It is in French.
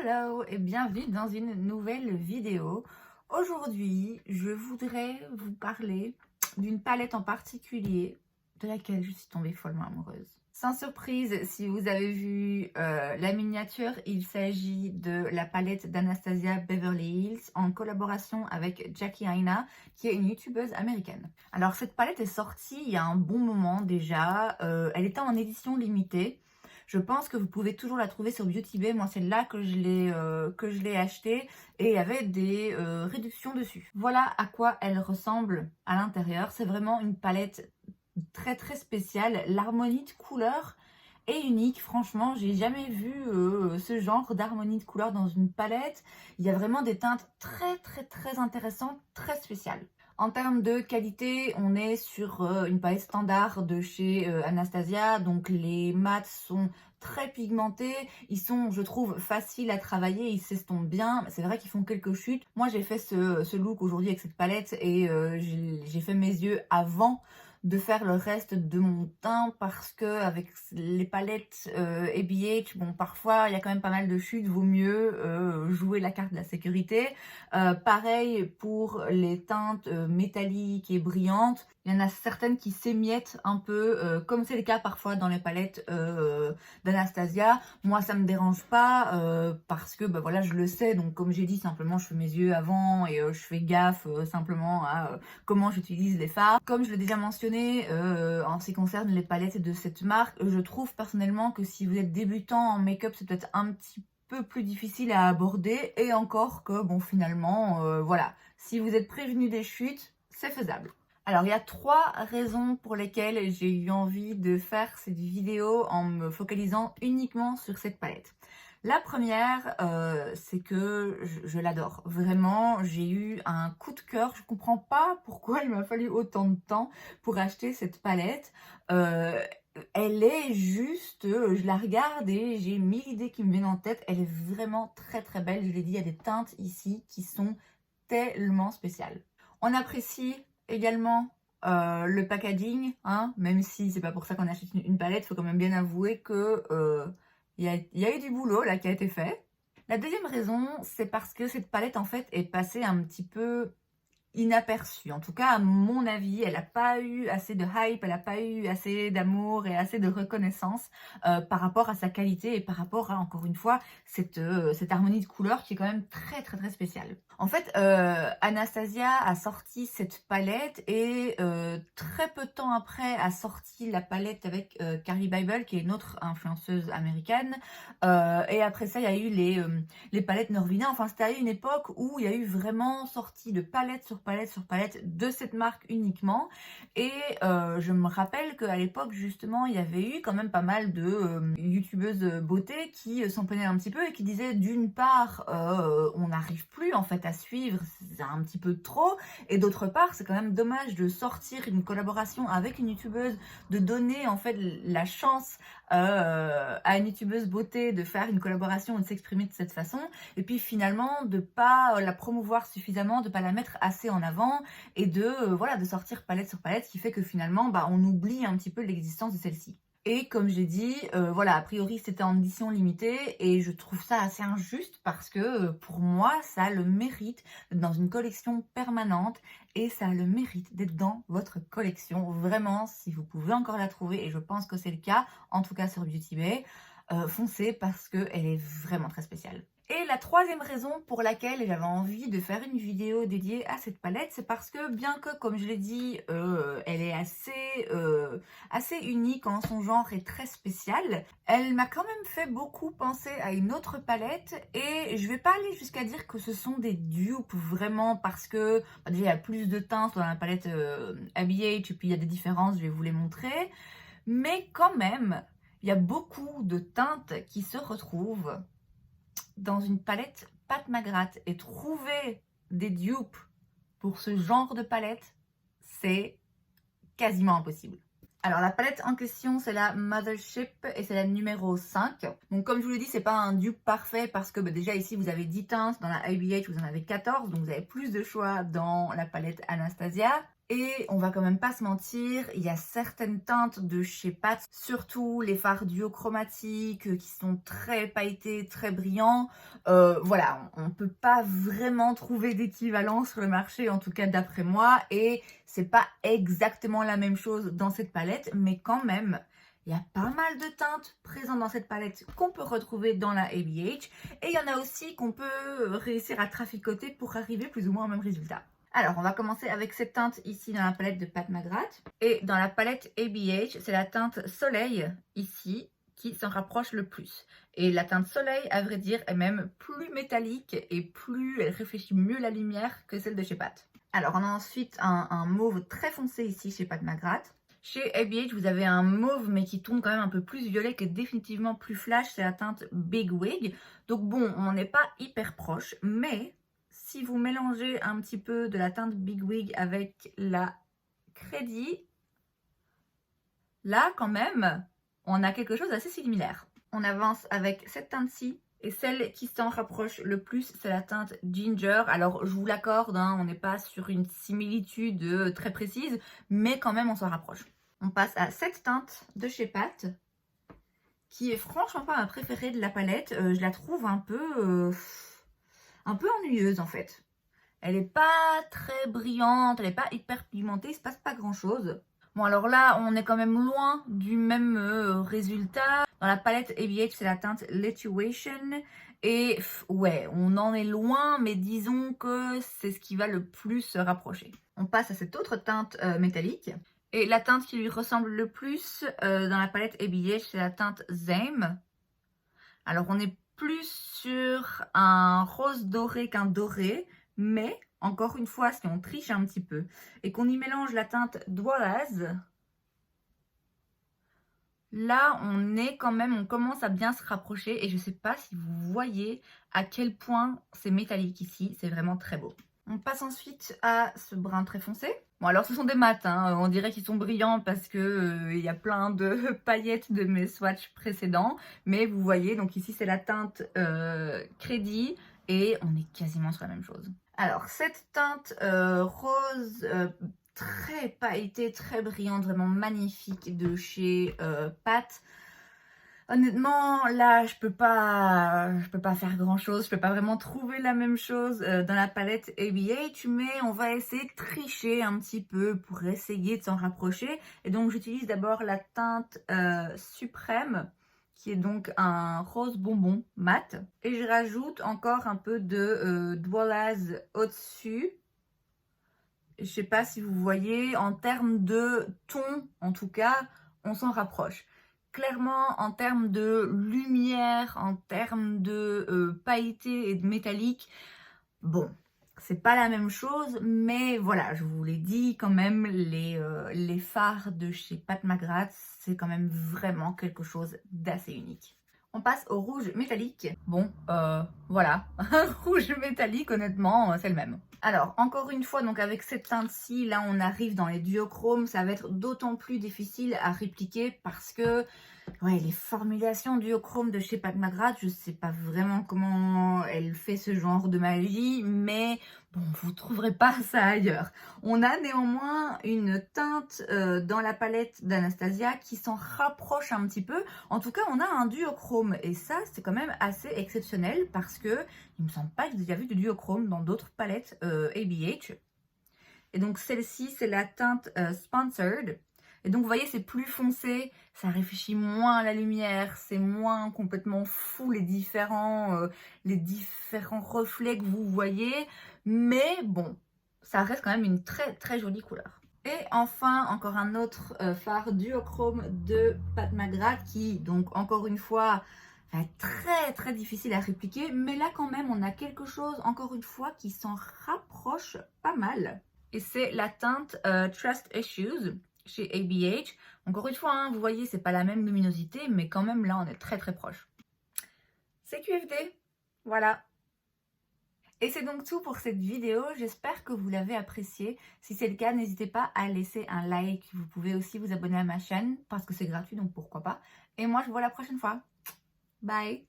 Hello et bienvenue dans une nouvelle vidéo. Aujourd'hui, je voudrais vous parler d'une palette en particulier de laquelle je suis tombée follement amoureuse. Sans surprise, si vous avez vu la miniature, il s'agit de la palette d'Anastasia Beverly Hills en collaboration avec Jackie Aina, qui est une youtubeuse américaine. Alors cette palette est sortie il y a un bon moment déjà, elle était en édition limitée. Je pense que vous pouvez toujours la trouver sur Beauty Bay. Moi, c'est là que je l'ai achetée et il y avait des réductions dessus. Voilà à quoi elle ressemble à l'intérieur. C'est vraiment une palette très très spéciale. L'harmonie de couleurs est unique. Franchement, j'ai jamais vu ce genre d'harmonie de couleurs dans une palette. Il y a vraiment des teintes très très très intéressantes, très spéciales. En termes de qualité, on est sur une palette standard de chez Anastasia. Donc les mats sont très pigmentés. Ils sont, je trouve, faciles à travailler. Ils s'estompent bien. C'est vrai qu'ils font quelques chutes. Moi, j'ai fait ce look aujourd'hui avec cette palette et j'ai fait mes yeux avant de faire le reste de mon teint parce que avec les palettes ABH, bon parfois il y a quand même pas mal de chutes, vaut mieux jouer la carte de la sécurité. Pareil pour les teintes métalliques et brillantes, il y en a certaines qui s'émiettent un peu, comme c'est le cas parfois dans les palettes d'Anastasia. Moi ça me dérange pas parce que bah, voilà, je le sais, donc comme j'ai dit, simplement je fais mes yeux avant et je fais gaffe simplement à comment j'utilise les fards. Comme je l'ai déjà mentionné en ce qui concerne les palettes de cette marque, je trouve personnellement que si vous êtes débutant en make-up, c'est peut-être un petit peu plus difficile à aborder, et encore que bon finalement voilà, si vous êtes prévenu des chutes, c'est faisable. Alors il y a 3 raisons pour lesquelles j'ai eu envie de faire cette vidéo en me focalisant uniquement sur cette palette. La première, c'est que je l'adore. Vraiment, j'ai eu un coup de cœur. Je ne comprends pas pourquoi il m'a fallu autant de temps pour acheter cette palette. Elle est juste, je la regarde et j'ai 1000 idées qui me viennent en tête. Elle est vraiment très très belle. Je l'ai dit, il y a des teintes ici qui sont tellement spéciales. On apprécie également le packaging, hein, même si c'est pas pour ça qu'on achète une palette. Il faut quand même bien avouer que il y a eu du boulot là qui a été fait. La deuxième raison, c'est parce que cette palette en fait est passée un petit peu inaperçue. En tout cas, à mon avis, elle n'a pas eu assez de hype, elle n'a pas eu assez d'amour et assez de reconnaissance par rapport à sa qualité et par rapport à, encore une fois, cette harmonie de couleurs qui est quand même très très très spéciale. En fait, Anastasia a sorti cette palette et très peu de temps après a sorti la palette avec Carrie Bible, qui est une autre influenceuse américaine. Et après ça, il y a eu les palettes Norvina. Enfin, c'était à une époque où il y a eu vraiment sorti de palette sur palette sur palette de cette marque uniquement. Et je me rappelle qu'à l'époque, justement, il y avait eu quand même pas mal de youtubeuses beauté qui s'en prenaient un petit peu et qui disaient d'une part, on n'arrive plus en fait à suivre, c'est un petit peu trop, et d'autre part, c'est quand même dommage de sortir une collaboration avec une youtubeuse, de donner en fait la chance à une youtubeuse beauté de faire une collaboration et de s'exprimer de cette façon, et puis finalement de pas la promouvoir suffisamment, de pas la mettre assez en avant, et de voilà, de sortir palette sur palette, ce qui fait que finalement bah, on oublie un petit peu l'existence de celle-ci. Et comme j'ai dit, voilà, a priori c'était en édition limitée et je trouve ça assez injuste parce que pour moi ça a le mérite d'être dans une collection permanente et ça a le mérite d'être dans votre collection. Vraiment, si vous pouvez encore la trouver, et je pense que c'est le cas, en tout cas sur Beauty Bay, foncez parce qu'elle est vraiment très spéciale. Et la troisième raison pour laquelle j'avais envie de faire une vidéo dédiée à cette palette, c'est parce que bien que, comme je l'ai dit, elle est assez unique en son genre et très spéciale, elle m'a quand même fait beaucoup penser à une autre palette, et je vais pas aller jusqu'à dire que ce sont des dupes vraiment, parce que bah, déjà il y a plus de teintes dans la palette ABH et puis il y a des différences, je vais vous les montrer, mais quand même il y a beaucoup de teintes qui se retrouvent dans une palette Pat McGrath, et trouver des dupes pour ce genre de palette, c'est quasiment impossible. Alors la palette en question, c'est la Mothership et c'est la numéro 5. Donc comme je vous l'ai dit, c'est pas un dupe parfait parce que bah, déjà ici vous avez 10 teintes, dans la IBH vous en avez 14, donc vous avez plus de choix dans la palette Anastasia. Et on va quand même pas se mentir, il y a certaines teintes de chez Pat, surtout les fards duochromatiques qui sont très pailletés, très brillants. Voilà, on peut pas vraiment trouver d'équivalent sur le marché, en tout cas d'après moi. Et c'est pas exactement la même chose dans cette palette, mais quand même, il y a pas mal de teintes présentes dans cette palette qu'on peut retrouver dans la ABH. Et il y en a aussi qu'on peut réussir à traficoter pour arriver plus ou moins au même résultat. Alors, on va commencer avec cette teinte ici dans la palette de Pat McGrath. Et dans la palette ABH, c'est la teinte Soleil ici qui s'en rapproche le plus. Et la teinte Soleil, à vrai dire, est même plus métallique et plus, elle réfléchit mieux la lumière que celle de chez Pat. Alors, on a ensuite un mauve très foncé ici chez Pat McGrath. Chez ABH, vous avez un mauve, mais qui tourne quand même un peu plus violet, qui est définitivement plus flash. C'est la teinte Big Wig. Donc bon, on n'est pas hyper proche, mais si vous mélangez un petit peu de la teinte Big Wig avec la Crédit, là, quand même, on a quelque chose d'assez similaire. On avance avec cette teinte-ci. Et celle qui s'en rapproche le plus, c'est la teinte Ginger. Alors, je vous l'accorde, hein, on n'est pas sur une similitude très précise, mais quand même, on s'en rapproche. On passe à cette teinte de chez Pat, qui est franchement pas ma préférée de la palette. Je la trouve un peu ennuyeuse, en fait. Elle n'est pas très brillante, elle n'est pas hyper pigmentée, il se passe pas grand-chose. Bon, alors là, on est quand même loin du même résultat. Dans la palette ABH, c'est la teinte Lituation. Et ouais, on en est loin, mais disons que c'est ce qui va le plus se rapprocher. On passe à cette autre teinte métallique. Et la teinte qui lui ressemble le plus dans la palette ABH, c'est la teinte Zame. Alors, on est plus sur un rose doré qu'un doré, mais encore une fois, si on triche un petit peu et qu'on y mélange la teinte Dwalaz, là, on commence à bien se rapprocher et je ne sais pas si vous voyez à quel point c'est métallique ici, c'est vraiment très beau. On passe ensuite à ce brun très foncé. Bon, alors ce sont des mats, hein. On dirait qu'ils sont brillants parce que y a plein de paillettes de mes swatchs précédents. Mais vous voyez, donc ici c'est la teinte Crédit et on est quasiment sur la même chose. Alors cette teinte rose très pailletée, très brillante, vraiment magnifique de chez Pat. Honnêtement, là, je peux pas faire grand chose. Je peux pas vraiment trouver la même chose dans la palette ABH, mais on va essayer de tricher un petit peu pour essayer de s'en rapprocher. Et donc, j'utilise d'abord la teinte Suprême, qui est donc un rose bonbon mat. Et je rajoute encore un peu de Dwalaz au-dessus. Je sais pas si vous voyez, en termes de ton, en tout cas, on s'en rapproche. Clairement, en termes de lumière, en termes de pailleté et de métallique, bon, c'est pas la même chose, mais voilà, je vous l'ai dit quand même, les fards de chez Pat McGrath, c'est quand même vraiment quelque chose d'assez unique. On passe au rouge métallique. Bon, voilà, un rouge métallique, honnêtement, c'est le même. Alors, encore une fois, donc avec cette teinte-ci, là, on arrive dans les duochromes. Ça va être d'autant plus difficile à répliquer parce que ouais, les formulations duochrome de chez Pat McGrath, je sais pas vraiment comment elle fait ce genre de magie, mais bon, vous trouverez pas ça ailleurs. On a néanmoins une teinte dans la palette d'Anastasia qui s'en rapproche un petit peu. En tout cas, on a un duochrome et ça, c'est quand même assez exceptionnel parce que il me semble pas que j'ai déjà vu de duochrome dans d'autres palettes ABH. Et donc celle-ci, c'est la teinte Sponsored. Et donc, vous voyez, c'est plus foncé, ça réfléchit moins à la lumière, c'est moins complètement fou les différents reflets que vous voyez. Mais bon, ça reste quand même une très très jolie couleur. Et enfin, encore un autre fard duochrome de Pat McGrath qui, donc encore une fois, va être très très difficile à répliquer. Mais là quand même, on a quelque chose, encore une fois, qui s'en rapproche pas mal. Et c'est la teinte Trust Issues chez ABH. Encore une fois, hein, vous voyez, c'est pas la même luminosité, mais quand même, là, on est très très proche. C'est QFD, voilà. Et c'est donc tout pour cette vidéo, j'espère que vous l'avez appréciée. Si c'est le cas, n'hésitez pas à laisser un like. Vous pouvez aussi vous abonner à ma chaîne, parce que c'est gratuit, donc pourquoi pas. Et moi, je vous vois la prochaine fois. Bye!